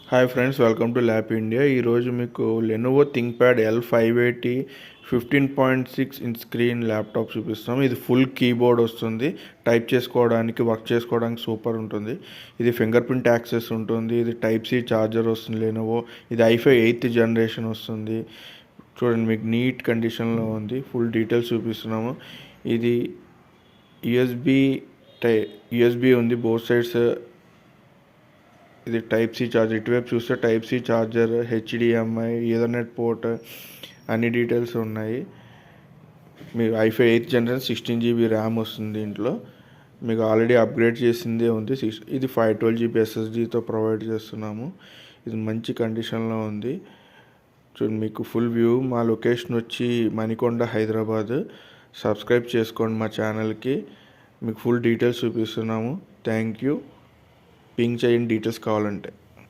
Hi friends, welcome to lap India. ఈరోజు మీకు Lenovo ThinkPad L580 15.6 inch screen laptop చూపిస్తాం. ఇది ఫుల్ కీబోర్డ్ వస్తుంది. టైప్ చేసుకోవడానికి, వర్క్ చేసుకోవడానికి సూపర్ ఉంటుంది. ఇది ఫింగర్ ప్రింట్ యాక్సెస్ ఉంటుంది. ఇది టైప్ సి ఛార్జర్ వస్తుంది లెనోవో. ఇది i5 8th జనరేషన్ వస్తుంది. చూడండి, మీకు నీట్ కండిషన్లో ఉంది. ఫుల్ డీటెయిల్స్ చూపిస్తున్నాము. ఇది యూఎస్బి ఉంది బోత్ సైడ్స్. ఇది టైప్ సి ఛార్జర్. ఇటువైపు చూస్తే type C charger, HDMI, ethernet port, అన్ని డీటెయిల్స్ ఉన్నాయి. మీకు i5 8th generation 16 GB RAM వస్తుంది. దీంట్లో మీకు ఆల్రెడీ అప్గ్రేడ్ చేసిందే ఉంది. ఇది 512 GB SSDతో ప్రొవైడ్ చేస్తున్నాము. ఇది మంచి కండిషన్లో ఉంది. చూడండి, మీకు ఫుల్ వ్యూ. మా లొకేషన్ వచ్చి మణికొండ, హైదరాబాద్. సబ్స్క్రైబ్ చేసుకోండి మా ఛానల్కి. మీకు ఫుల్ డీటెయిల్స్ చూపిస్తున్నాము. Thank you. పింక్ చేయండి డీటెయిల్స్ కావాలంటే.